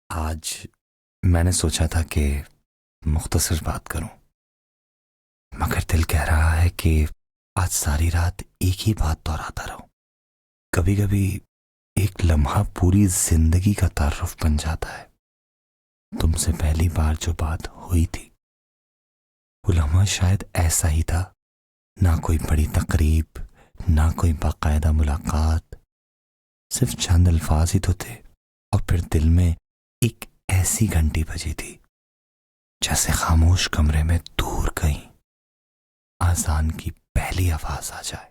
آج میں نے سوچا تھا کہ مختصر بات کروں، مگر دل کہہ رہا ہے کہ آج ساری رات ایک ہی بات دہراتا رہوں۔ کبھی کبھی ایک لمحہ پوری زندگی کا تعارف بن جاتا ہے۔ تم سے پہلی بار جو بات ہوئی تھی وہ لمحہ شاید ایسا ہی تھا، نہ کوئی بڑی تقریب، نہ کوئی باقاعدہ ملاقات، صرف چند الفاظ ہی تو تھے، اور پھر دل میں ایک ایسی گھنٹی بجی تھی جیسے خاموش کمرے میں دور کہیں آذان کی پہلی آواز آ جائے۔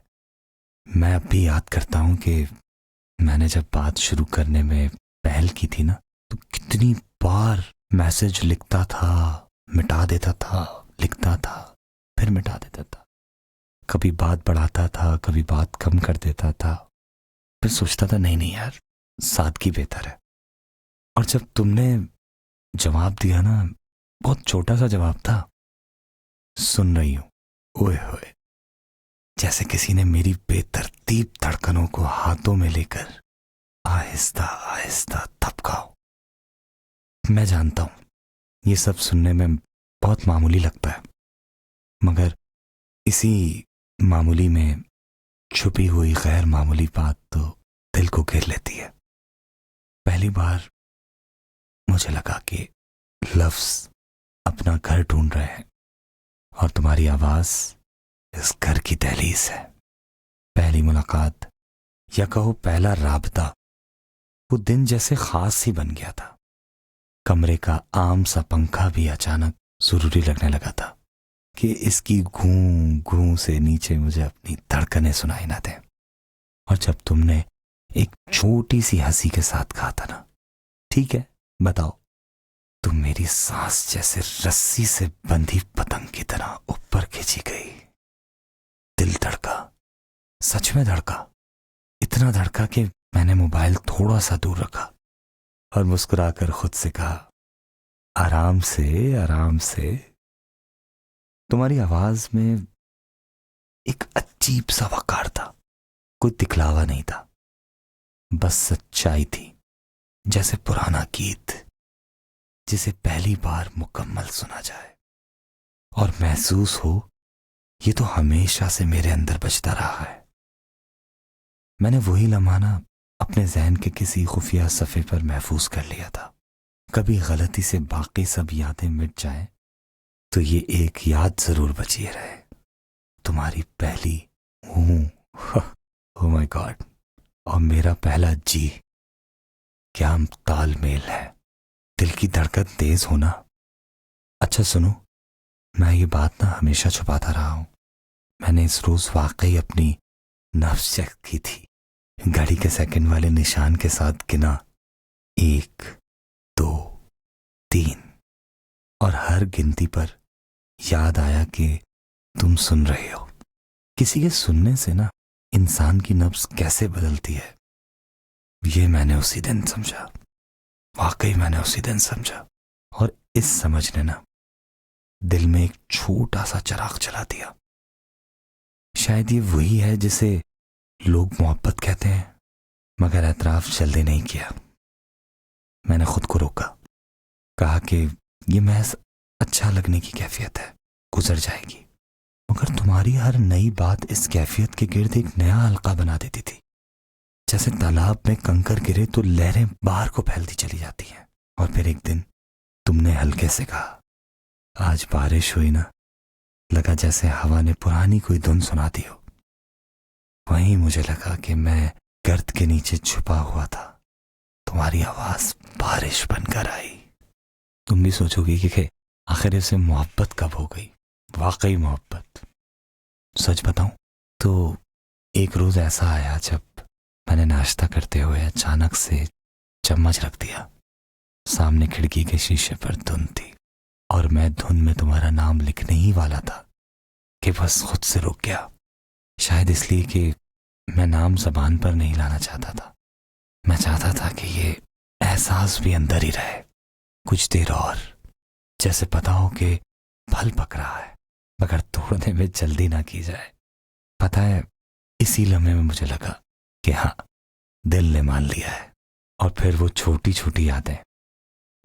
میں اب بھی یاد کرتا ہوں کہ میں نے جب بات شروع کرنے میں پہل کی تھی نا، تو کتنی بار میسج لکھتا تھا، مٹا دیتا تھا، لکھتا تھا، پھر مٹا دیتا تھا، کبھی بات بڑھاتا تھا، کبھی بات کم کر دیتا تھا، پھر سوچتا تھا نہیں یار، سادگی بہتر ہے۔ اور جب تم نے جواب دیا نا، بہت چھوٹا سا جواب تھا، سن رہی ہوں، اوئے ہوئے، جیسے کسی نے میری بے ترتیب دھڑکنوں کو ہاتھوں میں لے کر آہستہ آہستہ تھپکا ہو۔ میں جانتا ہوں یہ سب سننے میں بہت معمولی لگتا ہے، مگر اسی معمولی میں چھپی ہوئی غیر معمولی بات تو دل کو گھیر لیتی ہے۔ پہلی بار مجھے لگا کہ لفظ اپنا گھر ڈھونڈ رہے ہیں، اور تمہاری آواز اس گھر کی دہلیز ہے۔ پہلی ملاقات یا کہو پہلا رابطہ، وہ دن جیسے خاص ہی بن گیا تھا۔ کمرے کا عام سا پنکھا بھی اچانک ضروری لگنے لگا تھا کہ اس کی گوں گوں سے نیچے مجھے اپنی دھڑکنیں سنائی نہ دیں۔ اور جب تم نے ایک چھوٹی سی ہنسی کے ساتھ کہا تھا نا، ٹھیک ہے بتاؤ، تم میری سانس جیسے رسی سے بندھی پتنگ کی طرح اوپر کھینچی گئی۔ دل دھڑکا، سچ میں دھڑکا، اتنا دھڑکا کہ میں نے موبائل تھوڑا سا دور رکھا اور مسکرا کر خود سے کہا، آرام سے آرام سے۔ تمہاری آواز میں ایک عجیب سا وقار تھا، کوئی دکھلاوا نہیں تھا، بس سچائی تھی، جیسے پرانا گیت جسے پہلی بار مکمل سنا جائے اور محسوس ہو یہ تو ہمیشہ سے میرے اندر بجتا رہا ہے۔ میں نے وہی لمحہ اپنے ذہن کے کسی خفیہ صفحے پر محفوظ کر لیا تھا۔ کبھی غلطی سے باقی سب یادیں مٹ جائیں تو یہ ایک یاد ضرور بچی رہے، تمہاری پہلی او مائی گاڈ، اور میرا پہلا جی، کیا تال میل ہے، دل کی دھڑکن تیز ہونا۔ اچھا سنو، میں یہ بات ہمیشہ چھپاتا رہا ہوں، میں نے اس روز واقعی اپنی نفس چیک کی تھی، گھڑی کے سیکنڈ والے نشان کے ساتھ گنا، 1 2 3، اور ہر گنتی پر یاد آیا کہ تم سن رہے ہو۔ کسی کے سننے سے نا انسان کی نبض کیسے بدلتی ہے، یہ میں نے اسی دن سمجھا، واقعی میں نے اسی دن سمجھا۔ اور اس سمجھ نے نا دل میں ایک چھوٹا سا چراغ جلا دیا۔ شاید یہ وہی ہے جسے لوگ محبت کہتے ہیں، مگر اعتراف جلدی نہیں کیا۔ میں نے خود کو روکا، کہا کہ یہ محض اچھا لگنے کی کیفیت ہے، گزر جائے گی، مگر تمہاری ہر نئی بات اس کیفیت کے گرد ایک نیا حلقہ بنا دیتی تھی، جیسے تالاب میں کنکر گرے تو لہریں باہر کو پھیلتی چلی جاتی ہیں۔ اور پھر ایک دن تم نے ہلکے سے کہا، آج بارش ہوئی نا، لگا جیسے ہوا نے پرانی کوئی دھن سنا دی ہو۔ وہیں مجھے لگا کہ میں گرد کے نیچے چھپا ہوا تھا، تمہاری آواز بارش بن کر آئی۔ تم بھی سوچو گی کہ آخر اسے محبت کب ہو گئی، واقعی محبت۔ سچ بتاؤں تو ایک روز ایسا آیا جب میں نے ناشتہ کرتے ہوئے اچانک سے چمچ رکھ دیا، سامنے کھڑکی کے شیشے پر دھن تھی، اور میں دھن میں تمہارا نام لکھنے ہی والا تھا کہ بس خود سے رک گیا، شاید اس لیے کہ میں نام زبان پر نہیں لانا چاہتا تھا، میں چاہتا تھا کہ یہ احساس بھی اندر ہی رہے کچھ دیر اور، جیسے پتا ہو کہ پھل پک رہا ہے مگر توڑنے میں جلدی نہ کی جائے۔ پتہ ہے اسی لمحے میں مجھے لگا کہ ہاں، دل نے مان لیا ہے۔ اور پھر وہ چھوٹی چھوٹی یادیں،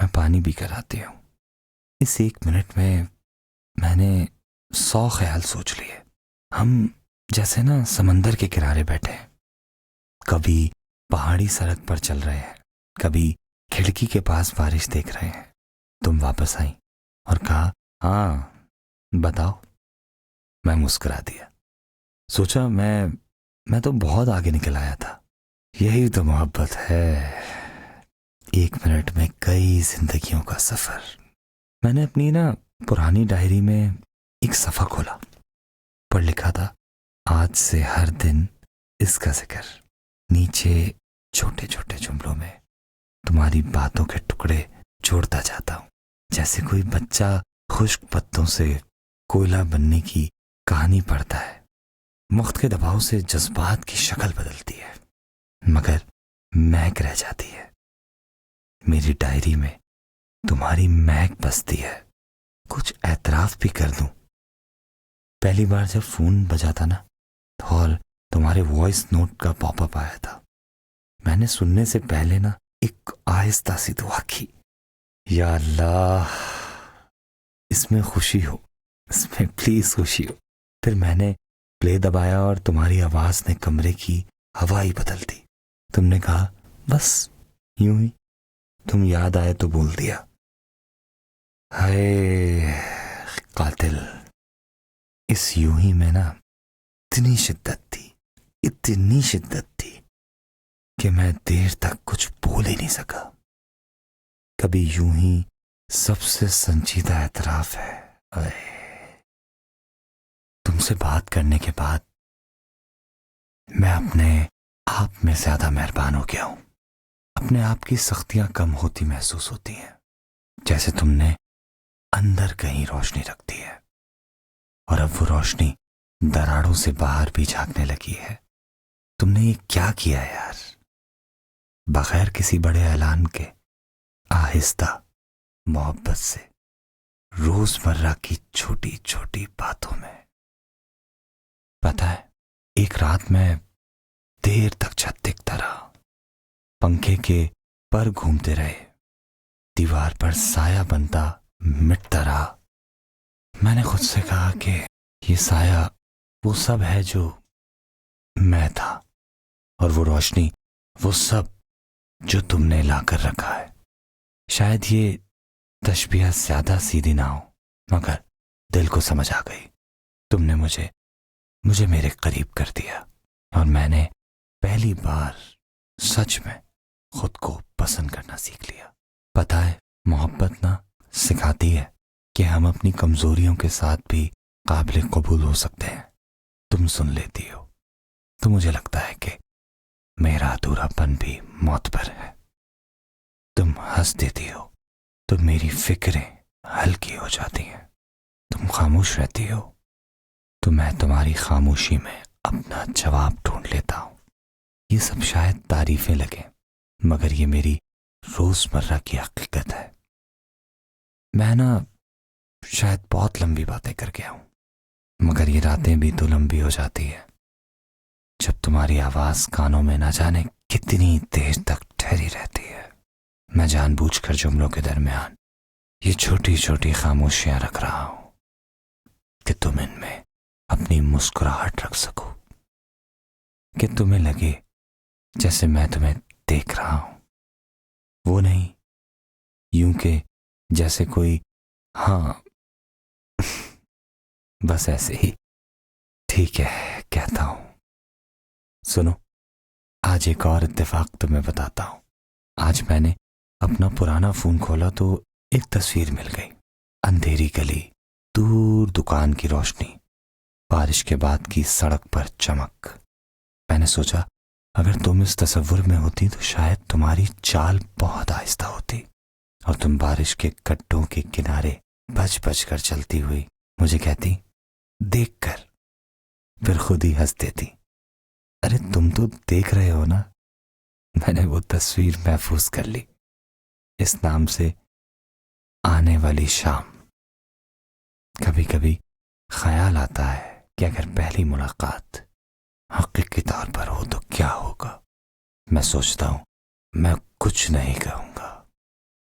میں پانی پی کر آتی ہوں. اس 1 منٹ میں میں نے 100 خیال سوچ لیے. ہم جیسے نا سمندر کے کنارے بیٹھے ہیں، کبھی پہاڑی سڑک پر چل رہے ہیں، کبھی کھڑکی کے پاس بارش دیکھ رہے ہیں. تم واپس آئی اور کہا ہاں بتاؤ. میں مسکرا دیا. سوچا میں تو بہت آگے نکل آیا تھا. یہی تو محبت ہے، 1 منٹ میں کئی زندگیوں کا سفر. میں نے اپنی پرانی ڈائری میں ایک صفحہ کھولا. پر لکھا تھا آج سے ہر دن اس کا ذکر. نیچے چھوٹے چھوٹے جملوں میں تمہاری باتوں کے ٹکڑے جوڑتا جاتا ہوں، جیسے کوئی بچہ خشک پتوں سے کوئلہ بننے کی کہانی پڑھتا ہے. وقت کے دباؤ سے جذبات کی شکل بدلتی ہے مگر مہک رہ جاتی ہے. میری ڈائری میں تمہاری مہک بستی ہے. کچھ اعتراف بھی کر دوں. پہلی بار جب فون بجا تھا نا اور تمہارے وائس نوٹ کا پاپ اپ آیا تھا، میں نے سننے سے پہلے ایک آہستہ سی دعا کی، یا اللہ اس میں خوشی ہو، اس میں پلیز خوشی ہو. پھر میں نے پلے دبایا اور تمہاری آواز نے کمرے کی ہوا ہی بدل دی. تم نے کہا بس یوں ہی، تم یاد آئے تو بول دیا. ہائے قاتل، اس یوں ہی میں اتنی شدت تھی کہ میں دیر تک کچھ بول ہی نہیں سکا. کبھی یوں ہی سب سے سنجیدہ اعتراف ہے. تم سے بات کرنے کے بعد میں اپنے آپ میں زیادہ مہربان ہو گیا ہوں. اپنے آپ کی سختیاں کم ہوتی محسوس ہوتی ہیں، جیسے تم نے اندر کہیں روشنی رکھ دی ہے اور اب وہ روشنی دراڑوں سے باہر بھی جھانکنے لگی ہے. تم نے یہ کیا کیا یار؟ بغیر کسی بڑے اعلان کے آہستہ محبت سے روزمرہ کی چھوٹی چھوٹی باتوں میں. پتہ ہے ایک رات میں دیر تک چھت دیکھتا رہا. پنکھے کے پر گھومتے رہے، دیوار پر سایہ بنتا مٹتا رہا. میں نے خود سے کہا کہ یہ سایہ وہ سب ہے جو میں تھا، اور وہ روشنی وہ سب جو تم نے لا کر رکھا ہے. شاید یہ تشبیہ زیادہ سیدھی نہ ہو مگر دل کو سمجھ آ گئی. تم نے مجھے میرے قریب کر دیا اور میں نے پہلی بار سچ میں خود کو پسند کرنا سیکھ لیا. پتہ ہے محبت سکھاتی ہے کہ ہم اپنی کمزوریوں کے ساتھ بھی قابل قبول ہو سکتے ہیں. تم سن لیتی ہو تو مجھے لگتا ہے کہ میرا ادھورا پن بھی معتبر ہے. تم ہنس دیتی ہو تو میری فکریں ہلکی ہو جاتی ہیں. تم خاموش رہتی ہو تو میں تمہاری خاموشی میں اپنا جواب ڈھونڈ لیتا ہوں. یہ سب شاید تعریفیں لگیں مگر یہ میری روزمرہ کی حقیقت ہے. میں شاید بہت لمبی باتیں کر گیا ہوں مگر یہ راتیں بھی تو لمبی ہو جاتی ہے جب تمہاری آواز کانوں میں نہ جانے کتنی دیر تک ٹھہری رہتی ہے. میں جان بوجھ کر جملوں کے درمیان یہ چھوٹی چھوٹی خاموشیاں رکھ رہا ہوں کہ تم ان میں اپنی مسکراہٹ رکھ سکو، کہ تمہیں لگے جیسے میں تمہیں دیکھ رہا ہوں. وہ نہیں یوں کہ جیسے کوئی ہاں بس ایسے ہی ٹھیک ہے کہتا ہوں. سنو آج ایک اور اتفاق تمہیں بتاتا ہوں. آج میں نے اپنا پرانا فون کھولا تو ایک تصویر مل گئی. اندھیری گلی، دور دکان کی روشنی، بارش کے بعد کی سڑک پر چمک. میں نے سوچا اگر تم اس تصور میں ہوتی تو شاید تمہاری چال بہت آہستہ ہوتی اور تم بارش کے گڈھوں کے کنارے بچ بچ کر چلتی ہوئی مجھے کہتی دیکھ کر، پھر خود ہی ہنس دیتی. ارے تم تو دیکھ رہے ہو نا. میں نے وہ تصویر محفوظ کر لی اس نام سے آنے والی شام. کبھی کبھی خیال آتا ہے کہ اگر پہلی ملاقات حقیقی طور پر ہو تو کیا ہوگا. میں سوچتا ہوں میں کچھ نہیں کہوں گا،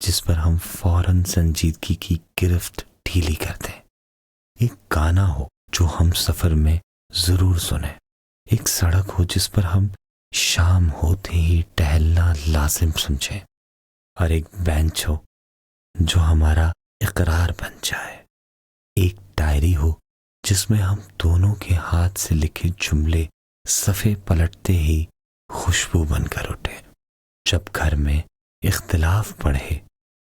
جس پر ہم فوراً سنجیدگی کی گرفت ڈھیلی کر دیں، ایک گانا ہو جو ہم سفر میں ضرور سنیں، ایک سڑک ہو جس پر ہم شام ہوتے ہی ٹہلنا لازم سمجھیں، اور ایک بینچ ہو جو ہمارا اقرار بن جائے، ایک ڈائری ہو جس میں ہم دونوں کے ہاتھ سے لکھے جملے صفحے پلٹتے ہی خوشبو بن کر اٹھے۔ جب گھر میں اختلاف بڑھے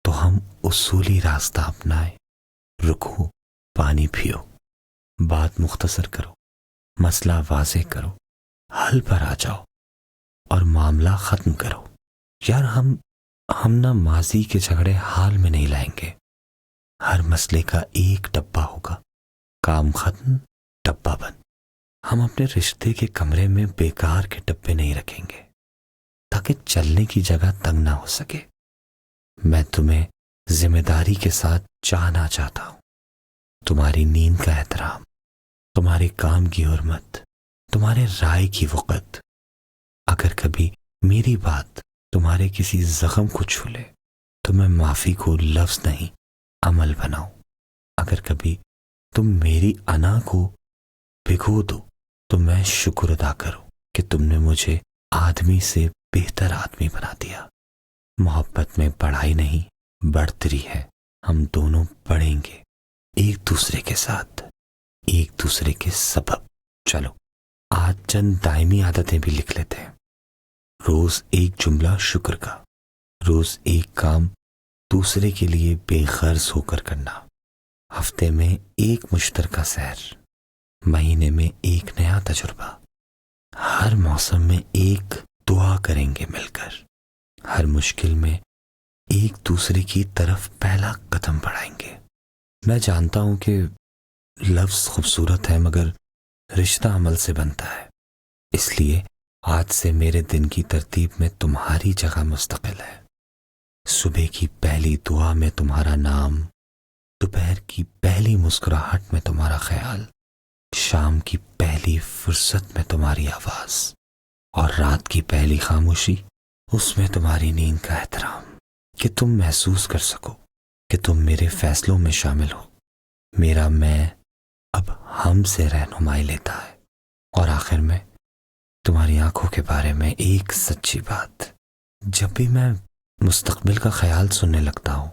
تو ہم اصولی راستہ اپنائیں، رکو، پانی پیو، بات مختصر کرو، مسئلہ واضح کرو، حل پر آ جاؤ اور معاملہ ختم کرو۔ یار ہم نہ ماضی کے جھگڑے حال میں نہیں لائیں گے، ہر مسئلے کا ایک ڈبہ ہوگا، کام ختم، ڈبہ بند۔ ہم اپنے رشتے کے کمرے میں بیکار کے ڈبے نہیں رکھیں گے تاکہ چلنے کی جگہ تنگ نہ ہو سکے۔ میں تمہیں ذمہ داری کے ساتھ چاہنا چاہتا ہوں، تمہاری نیند کا احترام، تمہارے کام کی حرمت، تمہارے رائے کی وقت۔ اگر کبھی میری بات تمہارے کسی زخم کو چھو لے تو میں معافی کو لفظ نہیں عمل بناؤں۔ اگر کبھی تم میری انا کو بھگو دو تو میں شکر ادا کروں کہ تم نے مجھے آدمی سے بہتر آدمی بنا دیا۔ محبت میں بڑھائی نہیں، بڑھتری ہے۔ ہم دونوں بڑھیں گے، ایک دوسرے کے ساتھ، ایک دوسرے کے سبب۔ چلو آج چند دائمی عادتیں بھی لکھ لیتے ہیں۔ روز ایک جملہ شکر کا، روز ایک کام دوسرے کے لیے بے غرض ہو کر کرنا، ہفتے میں ایک مشترکہ سیر، مہینے میں ایک نیا تجربہ، ہر موسم میں ایک دعا کریں گے مل کر، ہر مشکل میں ایک دوسرے کی طرف پہلا قدم بڑھائیں گے۔ میں جانتا ہوں کہ لفظ خوبصورت ہے مگر رشتہ عمل سے بنتا ہے، اس لیے آج سے میرے دن کی ترتیب میں تمہاری جگہ مستقل ہے۔ صبح کی پہلی دعا میں تمہارا نام، دوپہر کی پہلی مسکراہٹ میں تمہارا خیال، شام کی پہلی فرصت میں تمہاری آواز، اور رات کی پہلی خاموشی، اس میں تمہاری نیند کا احترام، کہ تم محسوس کر سکو کہ تم میرے فیصلوں میں شامل ہو۔ میرا میں اب ہم سے رہنمائی لیتا ہے۔ اور آخر میں تمہاری آنکھوں کے بارے میں ایک سچی بات، جب بھی میں مستقبل کا خیال سننے لگتا ہوں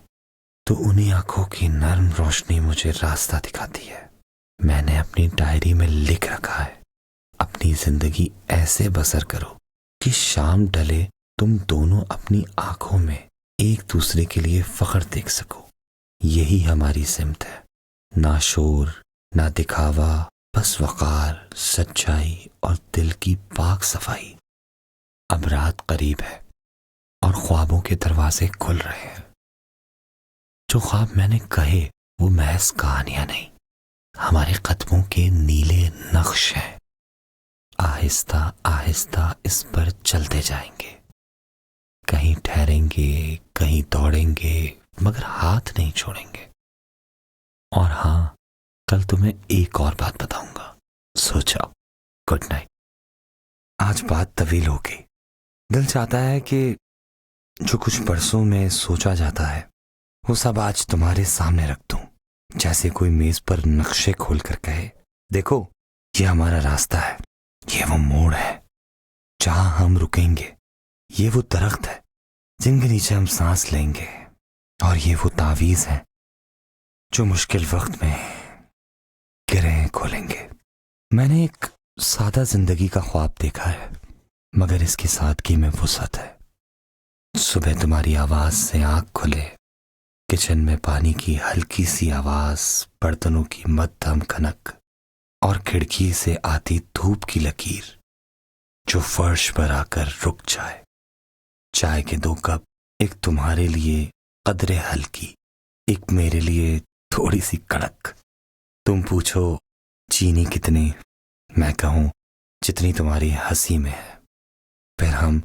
تو انہی آنکھوں کی نرم روشنی مجھے راستہ دکھاتی ہے۔ میں نے اپنی ڈائری میں لکھ رکھا ہے، اپنی زندگی ایسے بسر کرو کہ شام ڈلے تم دونوں اپنی آنکھوں میں ایک دوسرے کے لیے فخر دیکھ سکو۔ یہی ہماری سمت ہے، نہ شور، نہ دکھاوا، بس وقار، سچائی اور دل کی پاک صفائی۔ اب رات قریب ہے اور خوابوں کے دروازے کھل رہے ہیں۔ جو خواب میں نے کہے وہ محض کہانیاں نہیں، ہمارے قدموں کے نیلے نقش ہیں۔ آہستہ آہستہ اس پر چلتے جائیں گے، کہیں ٹھہریں گے، کہیں دوڑیں گے، مگر ہاتھ نہیں چھوڑیں گے۔ اور ہاں، کل تمہیں ایک اور بات بتاؤں گا، سو جاؤ۔ Good night. آج بات طویل ہو گئی، دل چاہتا ہے کہ جو کچھ برسوں میں سوچا جاتا ہے وہ سب آج تمہارے سامنے رکھ دوں، جیسے کوئی میز پر نقشے کھول کر کہے، دیکھو یہ ہمارا راستہ ہے، یہ وہ موڑ ہے جہاں ہم رکیں گے، یہ وہ درخت ہے جن کے نیچے ہم سانس لیں گے، اور یہ وہ تعویذ ہے جو مشکل وقت میں گرہیں کھولیں گے۔ میں نے ایک سادہ زندگی کا خواب دیکھا ہے، مگر اس کی سادگی میں وسعت ہے۔ صبح تمہاری آواز سے آنکھ کھلے، کچن میں پانی کی ہلکی سی آواز، برتنوں کی مدھم کھنک، اور کھڑکی سے آتی دھوپ کی لکیر جو فرش پر آ کر رک جائے۔ چائے کے 2 کپ، ایک تمہارے لیے قدرے ہلکی، ایک میرے لیے تھوڑی سی کڑک۔ تم پوچھو چینی کتنی، میں کہوں جتنی تمہاری ہنسی میں ہے۔ پھر ہم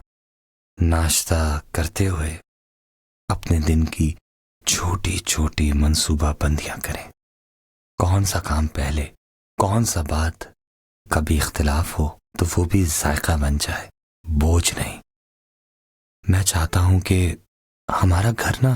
ناشتہ کرتے ہوئے اپنے دن کی چھوٹی چھوٹی منصوبہ بندیاں کریں، کون سا کام پہلے، کون سا بات۔ کبھی اختلاف ہو تو وہ بھی ذائقہ بن جائے، بوجھ نہیں۔ میں چاہتا ہوں کہ ہمارا گھر نا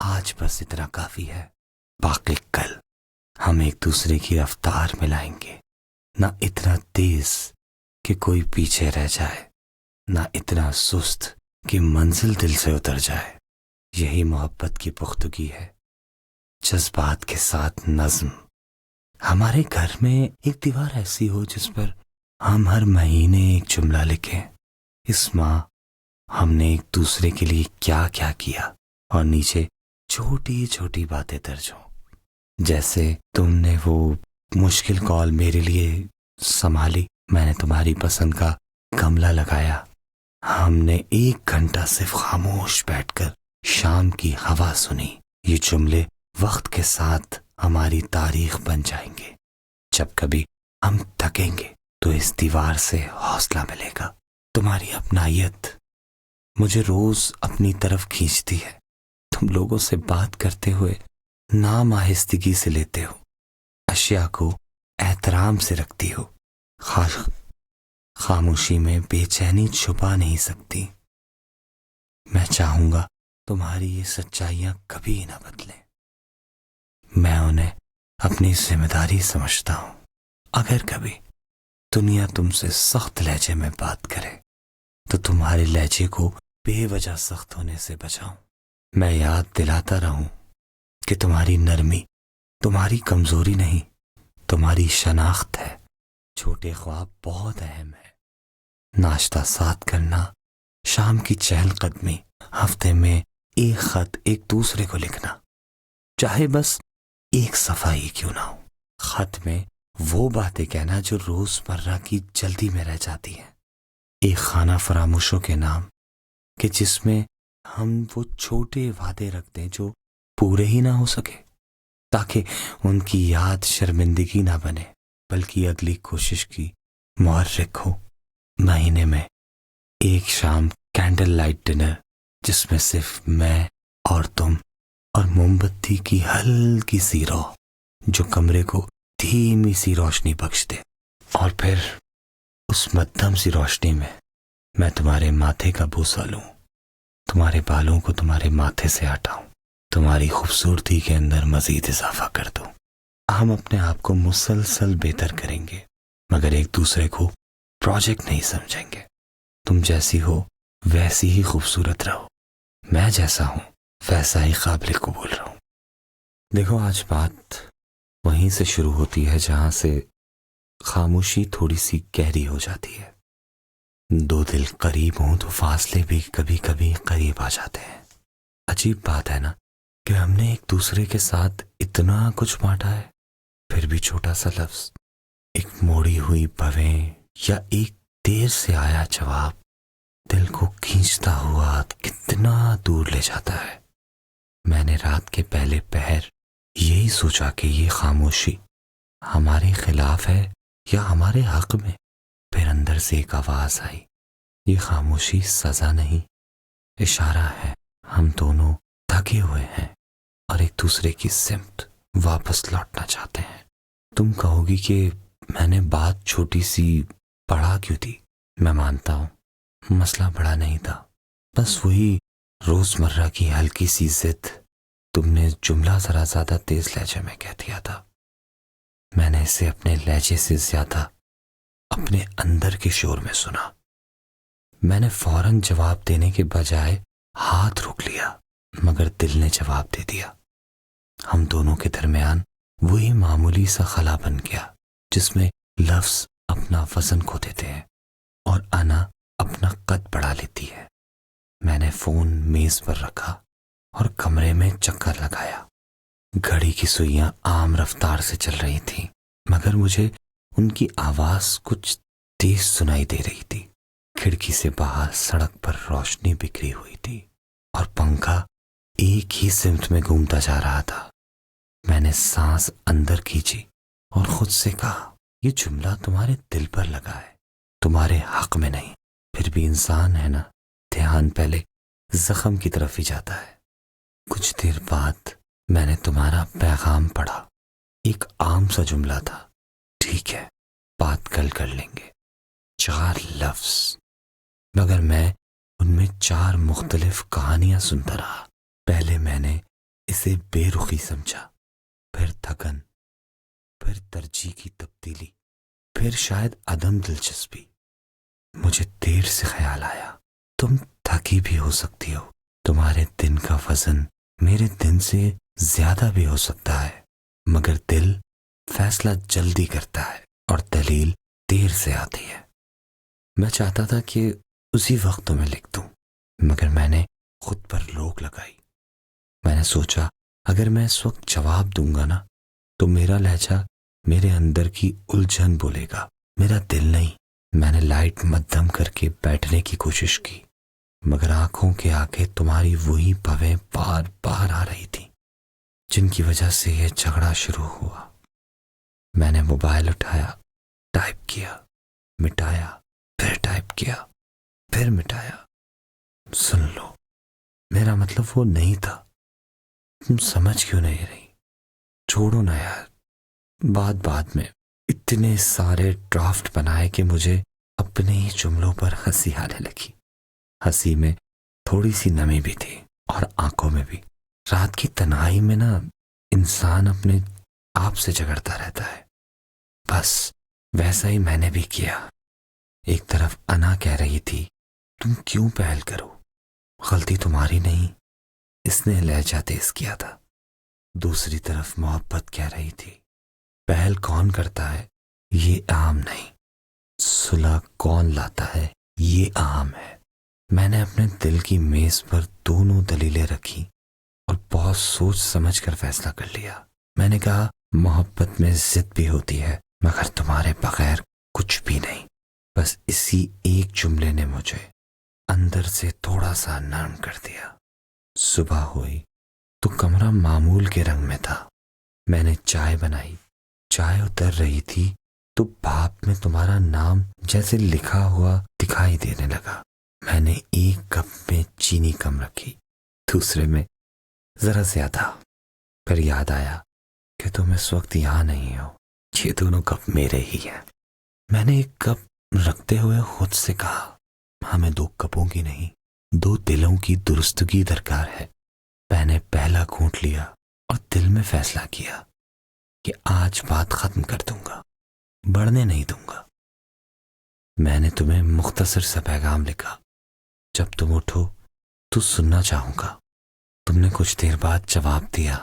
آج بس اتنا کافی ہے، باقی کل ہم ایک دوسرے کی رفتار ملائیں گے، نہ اتنا تیز کہ کوئی پیچھے رہ جائے، نہ اتنا سست کہ منزل دل سے اتر جائے۔ یہی محبت کی پختگی ہے، جذبات کے ساتھ نظم۔ ہمارے گھر میں ایک دیوار ایسی ہو جس پر ہم ہر مہینے ایک جملہ لکھیں، اس ماہ ہم نے ایک دوسرے کے لیے کیا کیا کیا، اور نیچے چھوٹی چھوٹی باتیں درج ہوں، جیسے تم نے وہ مشکل کال میرے لیے سنبھالی، میں نے تمہاری پسند کا گملہ لگایا، ہم نے 1 گھنٹہ صرف خاموش بیٹھ کر شام کی ہوا سنی۔ یہ جملے وقت کے ساتھ ہماری تاریخ بن جائیں گے۔ جب کبھی ہم تھکیں گے تو اس دیوار سے حوصلہ ملے گا۔ تمہاری اپنائیت مجھے روز اپنی طرف کھینچتی ہے، تم لوگوں سے بات کرتے ہوئے نام آہستگی سے لیتے ہو، اشیاء کو احترام سے رکھتی ہو، خاموشی میں بے چینی چھپا نہیں سکتی۔ میں چاہوں گا تمہاری یہ سچائیاں کبھی نہ بدلیں، میں انہیں اپنی ذمہ داری سمجھتا ہوں۔ اگر کبھی دنیا تم سے سخت لہجے میں بات کرے تو تمہارے لہجے کو بے وجہ سخت ہونے سے بچاؤں۔ میں یاد دلاتا رہوں کہ تمہاری نرمی تمہاری کمزوری نہیں، تمہاری شناخت ہے۔ چھوٹے خواب بہت اہم ہے، ناشتہ ساتھ کرنا، شام کی چہل قدمی، ہفتے میں ایک خط ایک دوسرے کو لکھنا، چاہے بس ایک صفحہ ہی کیوں نہ ہو۔ خط میں وہ باتیں کہنا جو روز مرہ کی جلدی میں رہ جاتی ہیں، ایک خانہ فراموشوں کے نام کہ جس میں ہم وہ چھوٹے وعدے رکھ دیں جو پورے ہی نہ ہو سکے، تاکہ ان کی یاد شرمندگی نہ بنے بلکہ اگلی کوشش کی محرک ہو۔ مہینے میں ایک شام کینڈل لائٹ ڈنر جس میں صرف میں اور تم اور موم بتی کی ہلکی سی روح جو کمرے کو دھیمی سی روشنی بخش دے، اور پھر اس مدھم سی روشنی میں تمہارے ماتھے کا بوسہ لوں، تمہارے بالوں کو تمہارے ماتھے سے ہٹاؤں، تمہاری خوبصورتی کے اندر مزید اضافہ کر دوں۔ ہم اپنے آپ کو مسلسل بہتر کریں گے مگر ایک دوسرے کو پروجیکٹ نہیں سمجھیں گے۔ تم جیسی ہو ویسی ہی خوبصورت رہو، میں جیسا ہوں ویسا ہی قابل قبول رہوں۔ دیکھو، آج بات وہیں سے شروع ہوتی ہے جہاں سے خاموشی تھوڑی سی گہری ہو جاتی ہے۔ دو دل قریب ہوں تو فاصلے بھی کبھی کبھی قریب آ جاتے ہیں۔ عجیب بات ہے نا کہ ہم نے ایک دوسرے کے ساتھ اتنا کچھ بانٹا ہے، پھر بھی چھوٹا سا لفظ، ایک موڑی ہوئی بویں یا ایک دیر سے آیا جواب دل کو کھینچتا ہوا کتنا دور لے جاتا ہے۔ میں نے رات کے پہلے پہر یہی سوچا کہ یہ خاموشی ہمارے خلاف ہے یا ہمارے حق میں، پھر اندر سے ایک آواز آئی، یہ خاموشی سزا نہیں، اشارہ ہے۔ ہم دونوں تھکے ہوئے ہیں اور ایک دوسرے کی سمت واپس لوٹنا چاہتے ہیں۔ تم کہو گی کہ میں نے بات چھوٹی سی بڑھا کیوں دی؟ میں مانتا ہوں مسئلہ بڑا نہیں تھا، بس وہی روزمرہ کی ہلکی سی ضد۔ تم نے جملہ ذرا زیادہ تیز لہجے میں کہہ دیا تھا، میں نے اسے اپنے لہجے سے زیادہ اپنے اندر کے شور میں سنا۔ میں نے فوراً جواب دینے کے بجائے ہاتھ روک لیا، مگر دل نے جواب دے دیا۔ ہم دونوں کے درمیان وہی معمولی سا خلا بن گیا جس میں لفظ اپنا وزن کھو دیتے ہیں اور انا اپنا قد بڑھا لیتی ہے۔ میں نے فون میز پر رکھا اور کمرے میں چکر لگایا۔ گھڑی کی سوئیاں عام رفتار سے چل رہی تھیں، مگر مجھے ان کی آواز کچھ تیز سنائی دے رہی تھی۔ کھڑکی سے باہر سڑک پر روشنی بکھری ہوئی تھی اور پنکھا ایک ہی سمت میں گھومتا جا رہا تھا۔ میں نے سانس اندر کھینچی اور خود سے کہا، یہ جملہ تمہارے دل پر لگا ہے، تمہارے حق میں نہیں۔ پھر بھی انسان ہے نا، دھیان پہلے زخم کی طرف ہی جاتا ہے۔ کچھ دیر بعد میں نے تمہارا پیغام پڑھا، ایک عام سا جملہ تھا، ٹھیک ہے بات کل کر لیں گے۔ 4 لفظ، مگر میں ان میں 4 مختلف کہانیاں سنتا رہا۔ پہلے میں نے اسے بے رخی سمجھا، پھر تھکن، پھر ترجیح کی تبدیلی، پھر شاید عدم دلچسپی۔ مجھے دیر سے خیال آیا، تم تھکی بھی ہو سکتی ہو، تمہارے دن کا وزن میرے دن سے زیادہ بھی ہو سکتا ہے، مگر دل فیصلہ جلدی کرتا ہے اور دلیل دیر سے آتی ہے۔ میں چاہتا تھا کہ اسی وقت تمہیں لکھ دوں، مگر میں نے خود پر روک لگائی۔ میں نے سوچا اگر میں اس وقت جواب دوں گا نا تو میرا لہجہ میرے اندر کی الجھن بولے گا، میرا دل نہیں۔ میں نے لائٹ مدھم کر کے بیٹھنے کی کوشش کی، مگر آنکھوں کے آگے تمہاری وہی پویں بار بار آ رہی تھی جن کی وجہ سے یہ جھگڑا شروع ہوا۔ میں نے موبائل اٹھایا، ٹائپ کیا، مٹایا، پھر ٹائپ کیا، پھر مٹایا۔ سن لو، میرا مطلب وہ نہیں تھا، تم سمجھ کیوں نہیں رہی؟ چھوڑو نا یار۔ بعد میں اتنے سارے ڈرافٹ بنائے کہ مجھے اپنے ہی جملوں پر ہنسی آنے لگی۔ ہنسی میں تھوڑی سی نمی بھی تھی اور آنکھوں میں بھی۔ رات کی تنہائی میں نا انسان اپنے آپ سے جھگڑتا رہتا ہے، بس ویسا ہی میں نے بھی کیا۔ ایک طرف انا کہہ رہی تھی تم کیوں پہل کرو، غلطی تمہاری نہیں، اس نے لہجہ تیز کیا تھا۔ دوسری طرف محبت کہہ رہی تھی پہل کون کرتا ہے یہ اہم نہیں، صلح کون لاتا ہے یہ اہم ہے۔ میں نے اپنے دل کی میز پر دونوں دلیلیں رکھی اور بہت سوچ سمجھ کر فیصلہ کر لیا۔ میں نے کہا محبت میں ضد بھی ہوتی ہے، مگر تمہارے بغیر کچھ بھی نہیں۔ بس اسی ایک جملے نے مجھے اندر سے تھوڑا سا نرم کر دیا۔ صبح ہوئی تو کمرہ معمول کے رنگ میں تھا۔ میں نے چائے بنائی، چائے اتر رہی تھی تو بھاپ میں تمہارا نام جیسے لکھا ہوا دکھائی دینے لگا۔ میں نے ایک کپ میں چینی کم رکھی، دوسرے میں ذرا زیادہ، پھر یاد آیا کہ تم اس وقت یہاں نہیں ہو، یہ دونوں کپ میرے ہی ہیں۔ میں نے ایک کپ رکھتے ہوئے خود سے کہا ہمیں 2 کپوں کی نہیں 2 دلوں کی درستگی درکار ہے۔ میں نے پہلا گھونٹ لیا اور دل میں فیصلہ کیا کہ آج بات ختم کر دوں گا، بڑھنے نہیں دوں گا۔ میں نے تمہیں مختصر سا پیغام لکھا، جب تم اٹھو تو سننا چاہوں گا۔ تم نے کچھ دیر بعد جواب دیا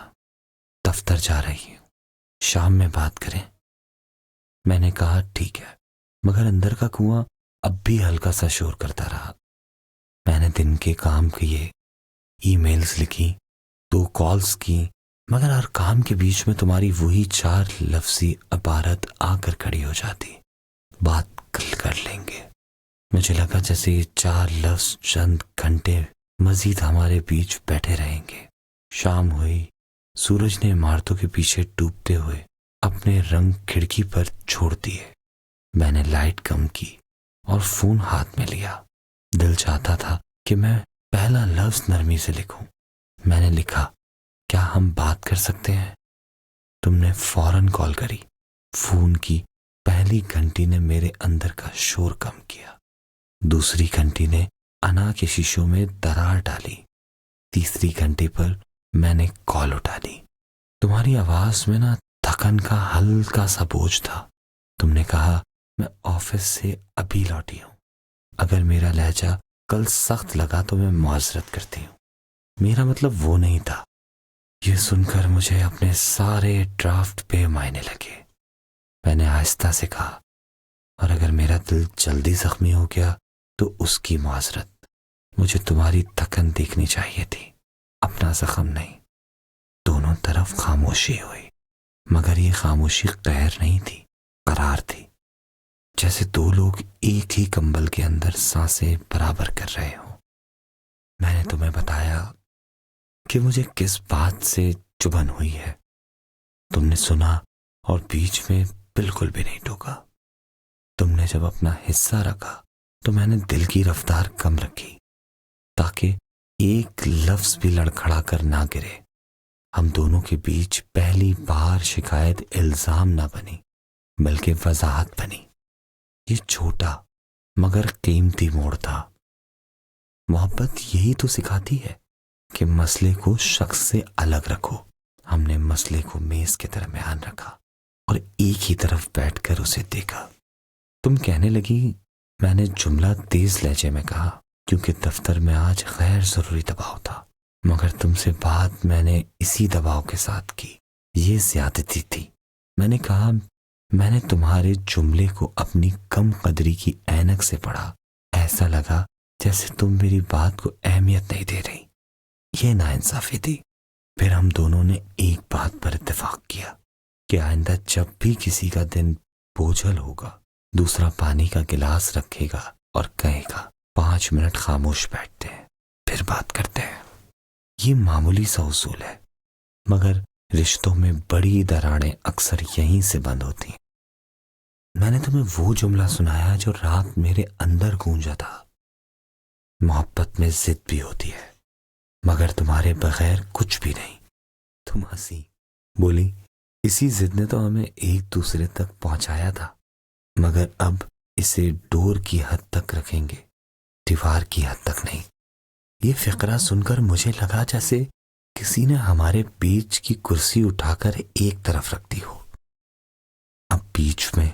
دفتر جا رہی ہوں، شام میں بات کریں۔ میں نے کہا ٹھیک ہے، مگر اندر کا کنواں اب بھی ہلکا سا شور کرتا رہا۔ میں نے دن کے کام کیے، ای میلز لکھی، 2 کالز کی، مگر ہر کام کے بیچ میں تمہاری وہی 4 لفظی عبارت آ کر کھڑی ہو جاتی، بات کل کر لیں گے۔ مجھے لگا جیسے یہ 4 لفظ چند گھنٹے مزید ہمارے بیچ بیٹھے رہیں گے۔ شام ہوئی، سورج نے عمارتوں کے پیچھے ڈوبتے ہوئے اپنے رنگ کھڑکی پر چھوڑ دیے۔ میں نے لائٹ کم کی اور فون ہاتھ میں لیا۔ دل چاہتا تھا کہ میں پہلا لفظ نرمی سے لکھوں۔ میں نے لکھا کیا ہم بات کر سکتے ہیں؟ تم نے فوراً کال کری۔ فون کی پہلی گھنٹی نے میرے اندر کا شور کم کیا، دوسری گھنٹی نے انا کے شیشوں میں درار ڈالی، تیسری گھنٹی پر میں نے کال اٹھا لی۔ تمہاری آواز میں نا تھکن کا ہلکا سا بوجھ تھا۔ تم نے کہا میں آفس سے ابھی لوٹی ہوں، اگر میرا لہجہ کل سخت لگا تو میں معذرت کرتی ہوں، میرا مطلب وہ نہیں تھا۔ یہ سن کر مجھے اپنے سارے ڈرافٹ بے معنی لگے۔ میں نے آہستہ سے کہا اور اگر میرا دل جلدی زخمی ہو گیا تو اس کی معذرت، مجھے تمہاری تھکن دیکھنی چاہیے تھی، اپنا زخم نہیں۔ دونوں طرف خاموشی ہوئی، مگر یہ خاموشی قہر نہیں تھی، قرار تھی، جیسے 2 لوگ ایک ہی کمبل کے اندر سانسیں برابر کر رہے ہوں۔ میں نے تمہیں بتایا کہ مجھے کس بات سے چبھن ہوئی ہے، تم نے سنا اور بیچ میں بالکل بھی نہیں ٹوکا۔ تم نے جب اپنا حصہ رکھا تو میں نے دل کی رفتار کم رکھی تاکہ ایک لفظ بھی لڑکھڑا کر نہ گرے۔ ہم دونوں کے بیچ پہلی بار شکایت الزام نہ بنی بلکہ وضاحت بنی۔ یہ چھوٹا مگر قیمتی موڑ تھا۔ محبت یہی تو سکھاتی ہے کہ مسئلے کو شخص سے الگ رکھو۔ ہم نے مسئلے کو میز کے درمیان رکھا اور ایک ہی طرف بیٹھ کر اسے دیکھا۔ تم کہنے لگی، میں نے جملہ تیز لہجے میں کہا کیونکہ دفتر میں آج غیر ضروری دباؤ تھا، مگر تم سے بات میں نے اسی دباؤ کے ساتھ کی۔ یہ زیادتی تھی۔ میں نے کہا، میں نے تمہارے جملے کو اپنی کم قدری کی اینک سے پڑھا۔ ایسا لگا جیسے تم میری بات کو اہمیت نہیں دے رہی۔ یہ ناانصافی تھی۔ پھر ہم دونوں نے ایک بات پر اتفاق کیا کہ آئندہ جب بھی کسی کا دن بوجھل ہوگا، دوسرا پانی کا گلاس رکھے گا اور کہے گا 5 منٹ خاموش بیٹھتے ہیں، پھر بات کرتے ہیں۔ یہ معمولی سا اصول ہے، مگر رشتوں میں بڑی دراڑیں اکثر یہیں سے بند ہوتی ہیں۔ میں نے تمہیں وہ جملہ سنایا جو رات میرے اندر گونجا تھا۔ محبت میں ضد بھی ہوتی ہے، مگر تمہارے بغیر کچھ بھی نہیں۔ تم ہنسی، بولی، اسی ضد نے تو ہمیں ایک دوسرے تک پہنچایا تھا، مگر اب اسے ڈور کی حد تک رکھیں گے، دیوار کی حد تک نہیں۔ یہ فقرہ سن کر مجھے لگا جیسے کسی نے ہمارے بیچ کی کرسی اٹھا کر ایک طرف رکھ دی ہو۔ اب بیچ میں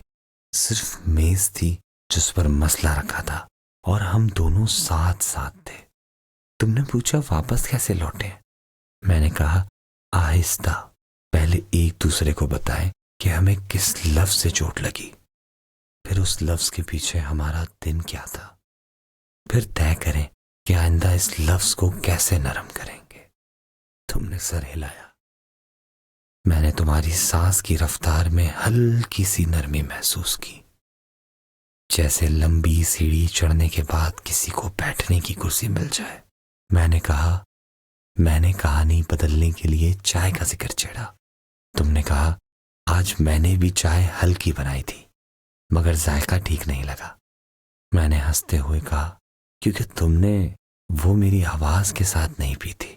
صرف میز تھی جس پر مسئلہ رکھا تھا اور ہم دونوں ساتھ ساتھ تھے۔ تم نے پوچھا واپس کیسے لوٹیں؟ میں نے کہا، آہستہ، پہلے ایک دوسرے کو بتائیں کہ ہمیں کس لفظ سے چوٹ لگی، پھر اس لفظ کے پیچھے ہمارا دن کیا تھا، پھر طے کریں کہ آئندہ اس لفظ کو کیسے نرم کریں گے۔ تم نے سر ہلایا۔ میں نے تمہاری سانس کی رفتار میں ہلکی سی نرمی محسوس کی، جیسے لمبی سیڑھی چڑھنے کے بعد کسی کو بیٹھنے کی کرسی مل جائے۔ میں نے کہا، میں نے کہانی بدلنے کے لیے چائے کا ذکر چھیڑا۔ تم نے کہا، آج میں نے بھی چائے ہلکی بنائی تھی، مگر ذائقہ ٹھیک نہیں لگا۔ میں نے ہنستے ہوئے کہا، کیونکہ تم نے وہ میری آواز کے ساتھ نہیں پی تھی۔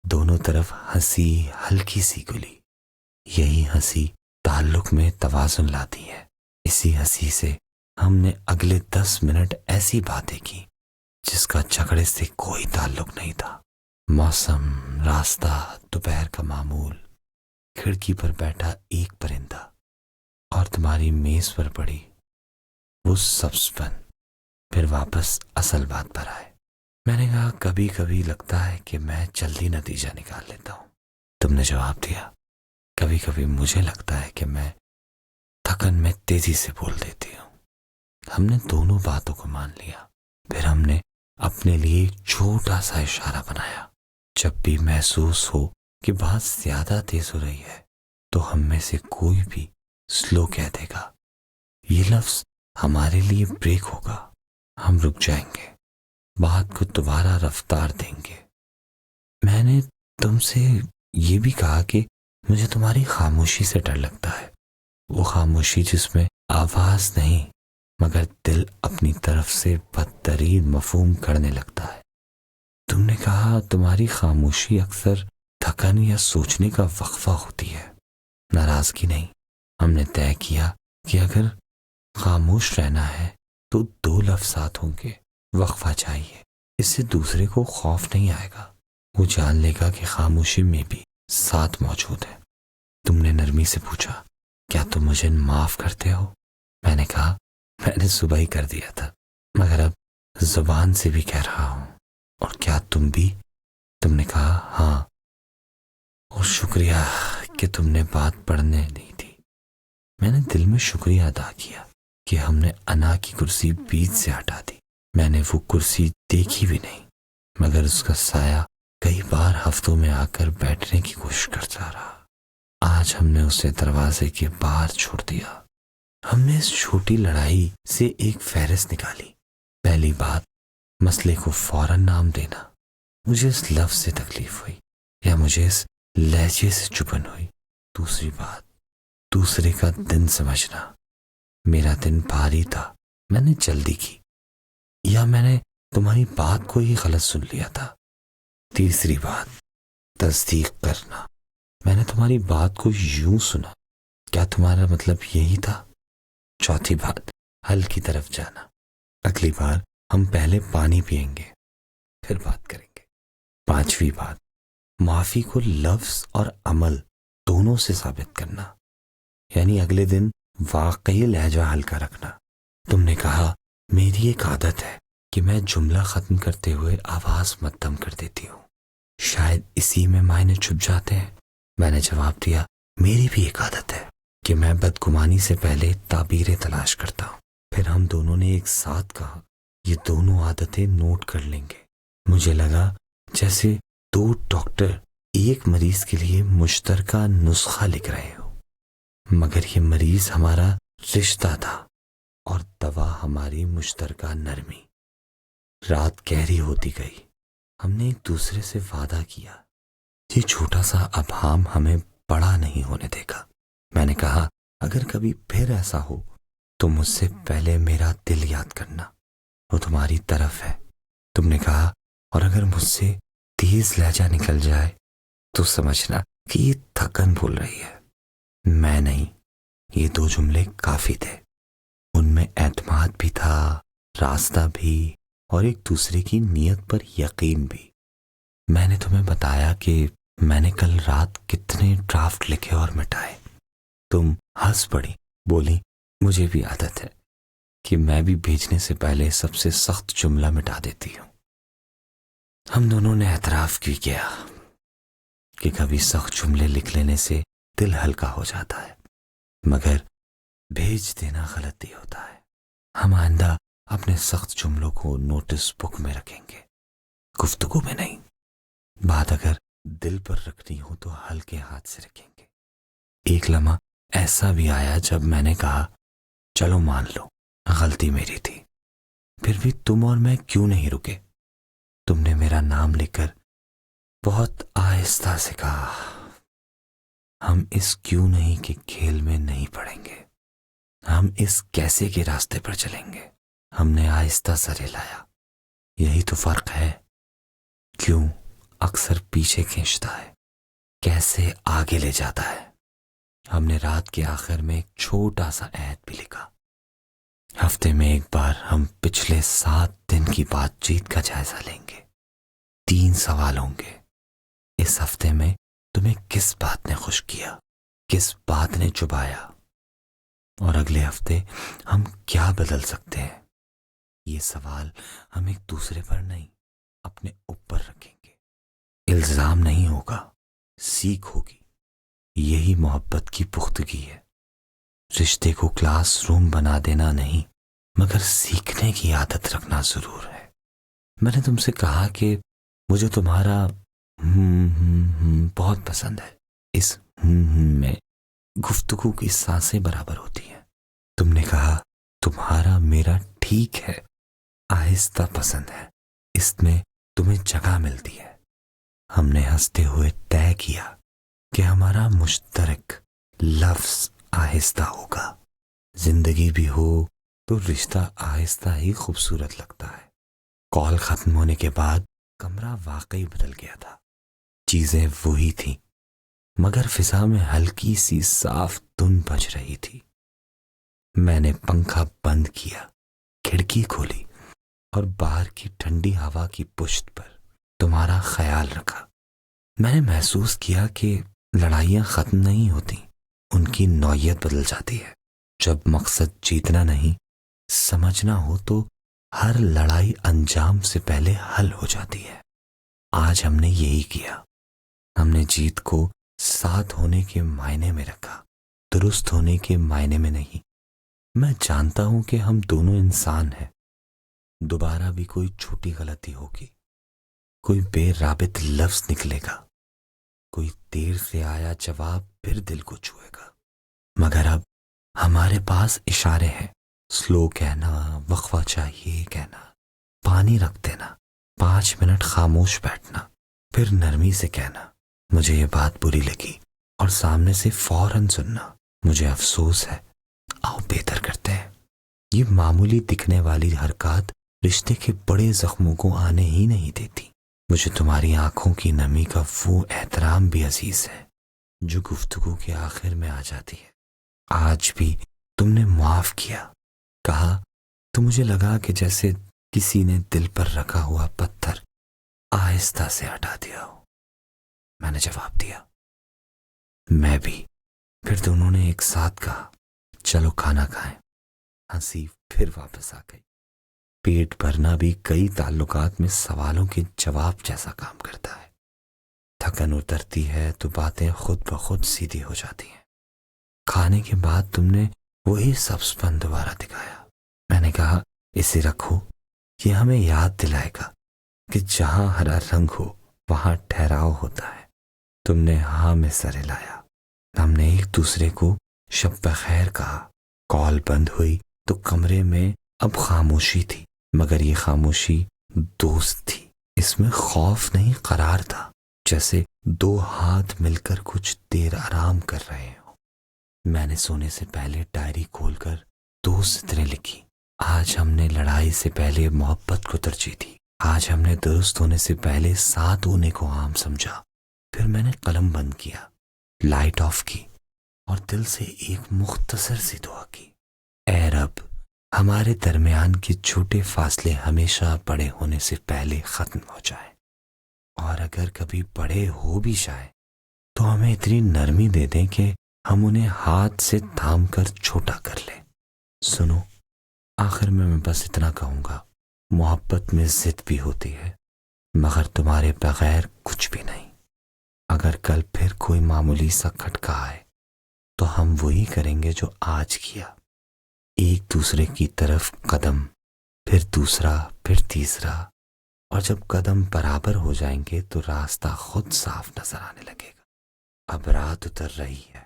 دونوں طرف ہنسی ہلکی سی گلی۔ یہی ہنسی تعلق میں توازن لاتی ہے۔ اسی ہنسی سے ہم نے اگلے 10 منٹ ایسی باتیں کی جس کا جھگڑے سے کوئی تعلق نہیں تھا۔ موسم، راستہ، دوپہر کا معمول، کھڑکی پر بیٹھا ایک پرندہ اور تمہاری میز پر پڑی وہ سبز پن۔ پھر واپس اصل بات پر آئے۔ میں نے کہا، کبھی کبھی لگتا ہے کہ میں جلدی نتیجہ نکال لیتا ہوں۔ تم نے جواب دیا، کبھی کبھی مجھے لگتا ہے کہ میں تھکن میں تیزی سے بول دیتی ہوں۔ ہم نے دونوں باتوں کو مان لیا۔ پھر ہم نے اپنے لیے ایک چھوٹا سا اشارہ بنایا۔ جب بھی محسوس ہو کہ بات زیادہ تیز ہو رہی ہے تو ہم میں سے کوئی بھی سلو کہہ دے گا۔ یہ لفظ ہمارے لیے بریک ہوگا۔ ہم رک جائیں گے، بات کو دوبارہ رفتار دیں گے۔ میں نے تم سے یہ بھی کہا کہ مجھے تمہاری خاموشی سے ڈر لگتا ہے، وہ خاموشی جس میں آواز نہیں مگر دل اپنی طرف سے بدترین مفہوم کرنے لگتا ہے۔ تم نے کہا، تمہاری خاموشی اکثر تھکن یا سوچنے کا وقفہ ہوتی ہے، ناراضگی نہیں۔ ہم نے طے کیا کہ اگر خاموش رہنا ہے تو 2 لفظات ہوں گے، وقفہ چاہیے۔ اس سے دوسرے کو خوف نہیں آئے گا، وہ جان لے گا کہ خاموشی میں بھی ساتھ موجود ہے۔ تم نے نرمی سے پوچھا، کیا تم مجھے معاف کرتے ہو؟ میں نے کہا، میں نے صبح ہی کر دیا تھا، مگر اب زبان سے بھی کہہ رہا ہوں۔ اور کیا تم بھی؟ تم نے کہا، ہاں، اور شکریہ کہ تم نے بات پڑھنے نہیں دی۔ میں نے دل میں شکریہ ادا کیا کہ ہم نے انا کی کرسی بیچ سے ہٹا دی۔ میں نے وہ کرسی دیکھی بھی نہیں، مگر اس کا سایہ کئی بار ہفتوں میں آ کر بیٹھنے کی کوشش کرتا رہا۔ آج ہم نے اسے دروازے کے باہر چھوڑ دیا۔ ہم نے اس چھوٹی لڑائی سے ایک فہرست نکالی۔ پہلی بات، مسئلے کو فوراً نام دینا۔ مجھے اس لفظ سے تکلیف ہوئی یا مجھے اس لہجے سے چبھن ہوئی۔ دوسری بات، دوسرے کا دن سمجھنا۔ میرا دن بھاری تھا، میں نے جلدی کی، یا میں نے تمہاری بات کو ہی غلط سن لیا تھا۔ تیسری بات، تصدیق کرنا۔ میں نے تمہاری بات کو یوں سنا، کیا تمہارا مطلب یہی تھا؟ چوتھی بات، حل کی طرف جانا۔ اگلی بار ہم پہلے پانی پئیں گے، پھر بات کریں گے۔ 5ویں بات، معافی کو لفظ اور عمل دونوں سے ثابت کرنا، یعنی اگلے دن واقعی لہجہ ہلکا رکھنا۔ تم نے کہا میری ایک عادت ہے کہ میں جملہ ختم کرتے ہوئے آواز مدھم کر دیتی ہوں، شاید اسی میں معنی چھپ جاتے ہیں۔ میں نے جواب دیا میری بھی ایک عادت ہے کہ میں بدگمانی سے پہلے تعبیریں تلاش کرتا ہوں۔ پھر ہم دونوں نے ایک ساتھ کہا یہ دونوں عادتیں نوٹ کر لیں گے۔ مجھے لگا جیسے 2 ڈاکٹر ایک مریض کے لیے مشترکہ نسخہ لکھ رہے ہو، مگر یہ مریض ہمارا رشتہ تھا اور دوا ہماری مشترکہ نرمی۔ رات گہری ہوتی گئی، ہم نے ایک دوسرے سے وعدہ کیا یہ چھوٹا سا ابہام ہمیں بڑا نہیں ہونے دے گا۔ میں نے کہا اگر کبھی پھر ایسا ہو تو مجھ سے پہلے میرا دل یاد کرنا، وہ تمہاری طرف ہے۔ تم نے کہا اور اگر مجھ سے تیز لہجہ نکل جائے تو سمجھنا کہ یہ تھکن بول رہی ہے، میں نہیں۔ یہ 2 جملے کافی تھے، ان میں اعتماد بھی تھا، راستہ بھی، اور ایک دوسرے کی نیت پر یقین بھی۔ میں نے تمہیں بتایا کہ میں نے کل رات کتنے ڈرافٹ لکھے اور مٹائے۔ تم ہنس پڑی، بولی مجھے بھی عادت ہے کہ میں بھی بھیجنے سے پہلے سب سے سخت جملہ مٹا دیتی ہوں۔ ہم دونوں نے اعتراف بھی کیا کہ کبھی سخت جملے لکھ لینے سے دل ہلکا ہو جاتا ہے، مگر بھیج دینا غلطی ہوتا ہے۔ ہم آئندہ اپنے سخت جملوں کو نوٹس بک میں رکھیں گے، گفتگو میں نہیں۔ بات اگر دل پر رکھنی ہو تو ہلکے ہاتھ سے رکھیں گے۔ ایک لمحہ ایسا بھی آیا جب میں نے کہا چلو مان لو غلطی میری تھی، پھر بھی تم اور میں کیوں نہیں رکے؟ تم نے میرا نام لکھ کر بہت آہستہ سے کہا ہم اس کیوں نہیں کے کھیل میں نہیں پڑیں گے، ہم اس کیسے کے راستے پر چلیں گے۔ ہم نے آہستہ سر ہلایا۔ یہی تو فرق ہے، کیوں اکثر پیچھے کھینچتا ہے، کیسے آگے لے جاتا ہے۔ ہم نے رات کے آخر میں ایک چھوٹا سا عہد بھی لکھا، ہفتے میں ایک بار ہم پچھلے 7 دن کی بات چیت کا جائزہ لیں گے۔ 3 سوال ہوں گے، اس ہفتے میں تمہیں کس بات نے خوش کیا، کس بات نے چبھایا، اور اگلے ہفتے ہم کیا بدل سکتے ہیں۔ یہ سوال ہم ایک دوسرے پر نہیں اپنے اوپر رکھیں گے۔ الزام نہیں ہوگا، سیکھ ہوگی۔ یہی محبت کی پختگی ہے۔ رشتے کو کلاس روم بنا دینا نہیں، مگر سیکھنے کی عادت رکھنا ضرور ہے۔ میں نے تم سے کہا کہ مجھے تمہارا بہت پسند ہے۔ اس میں گفتگو کی سانسیں برابر ہوتی ہیں۔ تم نے کہا تمہارا میرا ٹھیک ہے، آہستہ پسند ہے، اس میں تمہیں جگہ ملتی ہے۔ ہم نے ہنستے ہوئے طے کیا کہ ہمارا مشترک لفظ آہستہ ہوگا۔ زندگی بھی ہو تو رشتہ آہستہ ہی خوبصورت لگتا ہے۔ کال ختم ہونے کے بعد کمرہ واقعی بدل گیا تھا۔ چیزیں وہی تھیں، مگر فضا میں ہلکی سی صاف دھن بج رہی تھی۔ میں نے پنکھا بند کیا، کھڑکی کھولی اور باہر کی ٹھنڈی ہوا کی پشت پر تمہارا خیال رکھا۔ میں نے محسوس کیا کہ لڑائیاں ختم نہیں ہوتی، ان کی نوعیت بدل جاتی ہے۔ جب مقصد جیتنا نہیں، سمجھنا ہو تو ہر لڑائی انجام سے پہلے حل ہو جاتی ہے۔ آج ہم نے یہی کیا۔ ہم نے جیت کو ساتھ ہونے کے معنی میں رکھا، درست ہونے کے معنی میں نہیں۔ میں جانتا ہوں کہ ہم دونوں انسان ہیں، دوبارہ بھی کوئی چھوٹی غلطی ہوگی، کوئی بے رابط لفظ نکلے گا، کوئی دیر سے آیا جواب پھر دل کو چھوئے گا، مگر اب ہمارے پاس اشارے ہیں۔ سلو کہنا، وقفہ چاہیے کہنا، پانی رکھ دینا، 5 منٹ خاموش بیٹھنا، پھر نرمی سے کہنا مجھے یہ بات بری لگی، اور سامنے سے فوراً سننا مجھے افسوس ہے، آؤ بہتر کرتے ہیں۔ یہ معمولی دکھنے والی حرکات رشتے کے بڑے زخموں کو آنے ہی نہیں دیتی۔ مجھے تمہاری آنکھوں کی نمی کا وہ احترام بھی عزیز ہے جو گفتگو کے آخر میں آ جاتی ہے۔ آج بھی تم نے معاف کیا کہا تو مجھے لگا کہ جیسے کسی نے دل پر رکھا ہوا پتھر آہستہ سے ہٹا دیا ہو۔ میں نے جواب دیا، میں بھی۔ پھر دونوں نے ایک ساتھ کہا، چلو کھانا کھائیں۔ ہنسی پھر واپس آ گئی۔ پیٹ بھرنا بھی کئی تعلقات میں سوالوں کے جواب جیسا کام کرتا ہے۔ تھکن اترتی ہے تو باتیں خود بخود سیدھی ہو جاتی ہیں۔ کھانے کے بعد تم نے وہی سبز پن دوبارہ دکھایا۔ میں نے کہا، اسے رکھو، یہ ہمیں یاد دلائے گا کہ جہاں ہرا رنگ ہو وہاں ٹھہراؤ ہوتا ہے۔ تم نے ہاں میں سر ہلایا۔ ہم نے ایک دوسرے کو شب بخیر کہا۔ کال بند ہوئی تو کمرے میں اب خاموشی تھی، مگر یہ خاموشی دوست تھی۔ اس میں خوف نہیں، قرار تھا، جیسے دو ہاتھ مل کر کچھ دیر آرام کر رہے ہوں۔ میں نے سونے سے پہلے ڈائری کھول کر 2 سطریں لکھی۔ آج ہم نے لڑائی سے پہلے محبت کو ترجیح دی۔ آج ہم نے درست ہونے سے پہلے ساتھ ہونے کو عام سمجھا۔ پھر میں نے قلم بند کیا، لائٹ آف کی اور دل سے ایک مختصر سی دعا کی، اے رب، ہمارے درمیان کے چھوٹے فاصلے ہمیشہ بڑے ہونے سے پہلے ختم ہو جائیں، اور اگر کبھی بڑے ہو بھی جائیں تو ہمیں اتنی نرمی دے دیں کہ ہم انہیں ہاتھ سے تھام کر چھوٹا کر لیں۔ سنو، آخر میں بس اتنا کہوں گا، محبت میں ضد بھی ہوتی ہے، مگر تمہارے بغیر کچھ بھی نہیں۔ اگر کل پھر کوئی معمولی سا کھٹکا آئے تو ہم وہی کریں گے جو آج کیا، ایک دوسرے کی طرف قدم، پھر دوسرا، پھر تیسرا، اور جب قدم برابر ہو جائیں گے تو راستہ خود صاف نظر آنے لگے گا۔ اب رات اتر رہی ہے،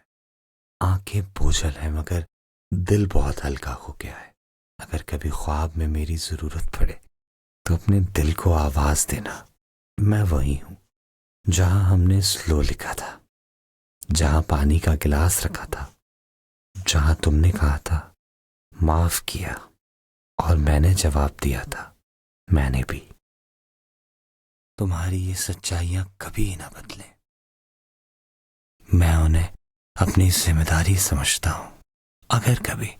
آنکھیں بوجھل ہیں مگر دل بہت ہلکا ہو گیا ہے۔ اگر کبھی خواب میں میری ضرورت پڑے تو اپنے دل کو آواز دینا، میں وہی ہوں جہاں ہم نے سلو لکھا تھا، جہاں پانی کا گلاس رکھا تھا، جہاں تم نے کہا تھا معاف کیا اور میں نے جواب دیا تھا میں نے بھی۔ تمہاری یہ سچائیاں کبھی نہ بدلیں، میں انہیں اپنی ذمہ داری سمجھتا ہوں۔ اگر کبھی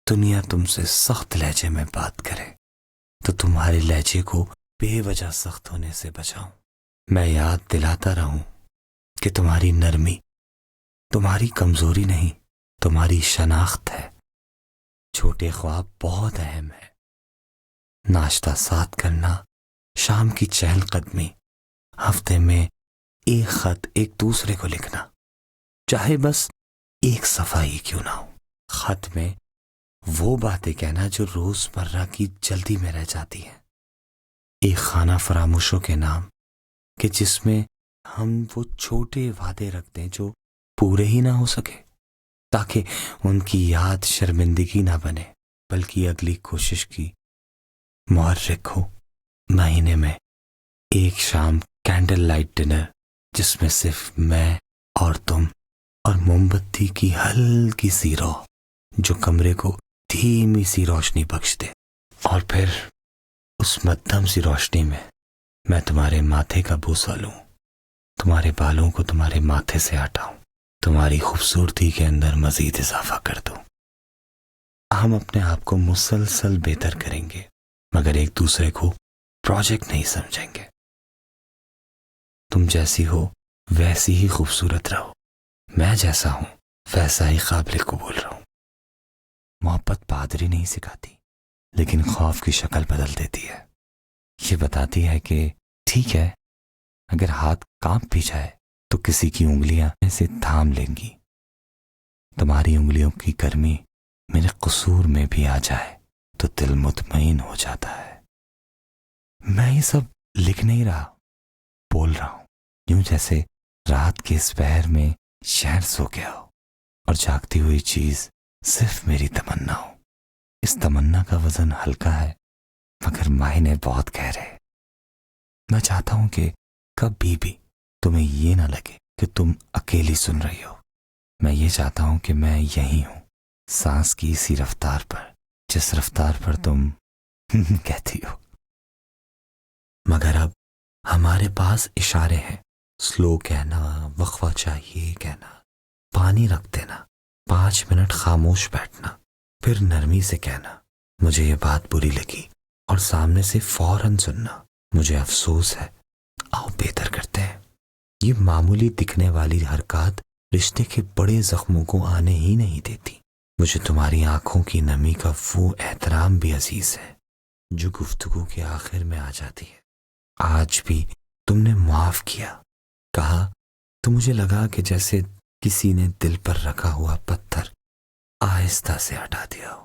دنیا تم سے سخت لہجے میں بات کرے تو تمہارے لہجے کو بے وجہ سخت ہونے سے بچاؤں۔ میں یاد دلاتا رہوں کہ تمہاری نرمی تمہاری کمزوری نہیں، تمہاری شناخت ہے۔ چھوٹے خواب بہت اہم ہے، ناشتہ ساتھ کرنا، شام کی چہل قدمی، ہفتے میں ایک خط ایک دوسرے کو لکھنا، چاہے بس ایک صفحہ ہی کیوں نہ ہو۔ خط میں وہ باتیں کہنا جو روز مرہ کی جلدی میں رہ جاتی ہیں، ایک خانہ فراموشوں کے نام کہ جس میں ہم وہ چھوٹے وعدے رکھ دیں جو پورے ہی نہ ہو سکے، تاکہ ان کی یاد شرمندگی نہ بنے بلکہ اگلی کوشش کی محرک ہو۔ مہینے میں ایک شام کینڈل لائٹ ڈنر جس میں صرف میں اور تم اور موم بتی کی ہلکی سی روح جو کمرے کو دھیمی سی روشنی بخش دے، اور پھر اس مدھم سی روشنی میں تمہارے ماتھے کا بوسہ لوں، تمہارے بالوں کو تمہارے ماتھے سے ہٹاؤں، تمہاری خوبصورتی کے اندر مزید اضافہ کر دوں۔ ہم اپنے آپ کو مسلسل بہتر کریں گے مگر ایک دوسرے کو پروجیکٹ نہیں سمجھیں گے۔ تم جیسی ہو ویسی ہی خوبصورت رہو، میں جیسا ہوں ویسا ہی قابل قبول رہوں۔ محبت بہادری نہیں سکھاتی لیکن خوف کی شکل بدل دیتی ہے۔ یہ بتاتی ہے کہ ٹھیک ہے، اگر ہاتھ کانپ بھی جائے تو کسی کی انگلیاں اسے تھام لیں گی۔ تمہاری انگلیوں کی گرمی میرے قصور میں بھی آ جائے تو دل مطمئن ہو جاتا ہے۔ میں یہ سب لکھ نہیں رہا، بول رہا ہوں، یوں جیسے رات کے اس پہر میں شہر سو گیا ہو اور جاگتی ہوئی چیز صرف میری تمنا ہو۔ اس تمنا کا وزن ہلکا ہے مگر معنی بہت گہرے۔ میں چاہتا ہوں کہ کبھی بھی تمہیں یہ نہ لگے کہ تم اکیلی سن رہی ہو۔ میں یہ چاہتا ہوں کہ میں یہی ہوں، سانس کی اسی رفتار پر جس رفتار پر تم کہتی ہو۔ مگر اب ہمارے پاس اشارے ہیں، سلو کہنا، وقفہ چاہیے کہنا، پانی رکھ دینا، 5 منٹ خاموش بیٹھنا، پھر نرمی سے کہنا مجھے یہ بات بری لگی اور سامنے سے فوراً سننا، مجھے افسوس ہے آؤ بہتر کرتے ہیں. یہ معمولی دکھنے والی حرکات رشتے کے بڑے زخموں کو آنے ہی نہیں دیتی. مجھے تمہاری آنکھوں کی نمی کا وہ احترام بھی عزیز ہے جو گفتگو کے آخر میں آ جاتی ہے. آج بھی تم نے معاف کیا کہا تو مجھے لگا کہ جیسے کسی نے دل پر رکھا ہوا پتھر آہستہ سے ہٹا دیا ہو.